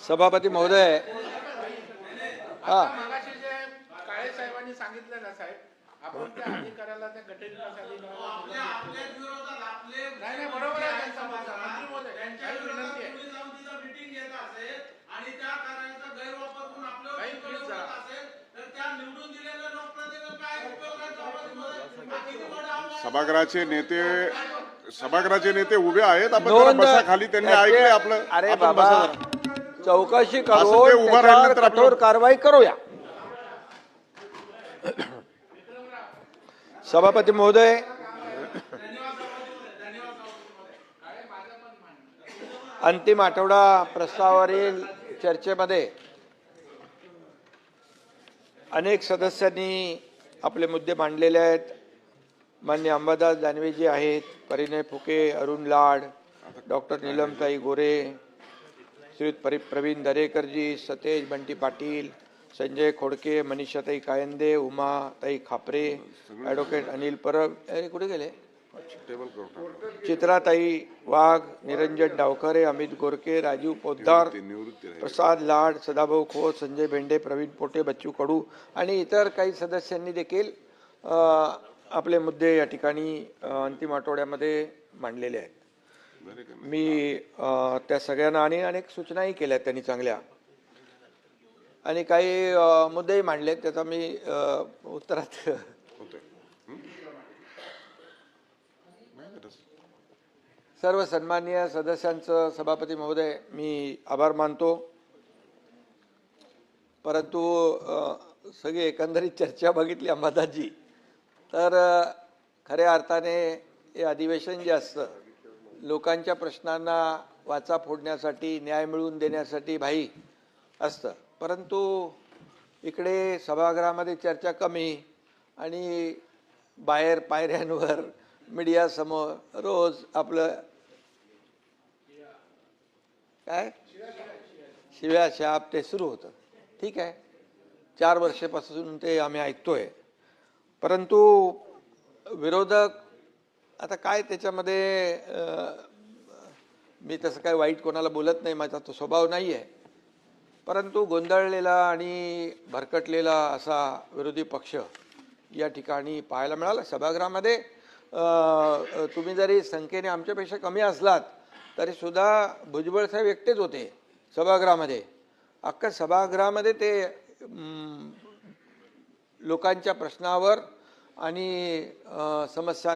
सभापती महोदय, हा मगाशी जे काळे साहेबांनी सांगितलं ना साहेब, आपण त्या अधिकाऱ्याला त्या गट विकास नाही नाही बरोबर आहे त्यांचा मुद्दा. मंत्री महोदय काही विनंती आहे मीटिंग घेत असेल आणि त्या कार्याचा गैरवापर करून आपल्यावर काही प्लीज जरा असेल तर त्या निवडून दिलेल्या लोकप्रतिनिधींना काय उपयोग आहे? सभागृहाचे नेते उभे आहेत. आपण जरा बसा खाली, त्यांनी ऐकले आपलं. अरे आपण बाबा, बसा जरा. चौकशी असं करून ते उभं त्याच्यावर राहिल्यानंतर कठोर आपलं- कारवाई करूया. सभापती महोदय, अंतिम आठवडा प्रस्तावावरील चर्चेमध्ये अनेक सदस्यांनी आपले मुद्दे मांडलेले आहेत. माननीय अंबादास दानवेजी आहेत, परिणय फुके, अरुण लाड, डॉक्टर नीलमताई गोरे, श्री प्रवीण दरेकरजी, सतेज बंटी पाटील, संजय खोडके, मनीषाताई कायंदे, उमाताई खापरे, ॲडव्होकेट अनिल परब, अरे कुठे गेले, चित्राताई वाघ, निरंजन डावखरे, अमित गोरके, राजीव पोद्दार, प्रसाद लाड, सदाभाऊ खोत, संजय भेंडे, प्रवीण पोटे, बच्चू कडू आणि इतर काही सदस्यांनी देखील आपले मुद्दे या ठिकाणी अंतिम आठवड्यामध्ये मांडलेले आहेत. मी त्या सगळ्यांना आणि अनेक सूचनाही केल्या त्यांनी चांगल्या, आणि काही मुद्देही मांडलेत. त्याचा मी उत्तरात सर्व सन्माननीय सदस्यांचं सभापती महोदय मी आभार मानतो. परंतु सगळी एकंदरीत चर्चा बघितली अंबादासजी, तर खऱ्या अर्थाने हे अधिवेशन जे असतं लोकांच्या प्रश्नांना वाचा फोडण्यासाठी, न्याय मिळवून देण्यासाठी भाई असतं. परंतु इकडे सभागृहामध्ये चर्चा कमी आणि बाहेर पायऱ्यांवर मीडियासमोर रोज आपलं काय शिव्या शाप ते सुरू होतं. ठीक आहे, 4 वर्षापासून ते आम्ही ऐकतोय. परंतु विरोधक आता काय त्याच्यामध्ये मी तसं काय वाईट कोणाला बोलत नाही, माझा तो स्वभाव नाही आहे. परंतु गोंधळलेला आणि भरकटलेला असा विरोधी पक्ष या ठिकाणी पाहायला मिळाला सभागृहामध्ये. तुम्ही जरी संख्येने आमच्यापेक्षा कमी असलात तरी सुद्धा भुजबळ साहेब एकटेच होते सभागृहामध्ये. अख्खा सभागृहामध्ये ते लोकांच्या प्रश्नावर आणि समस्या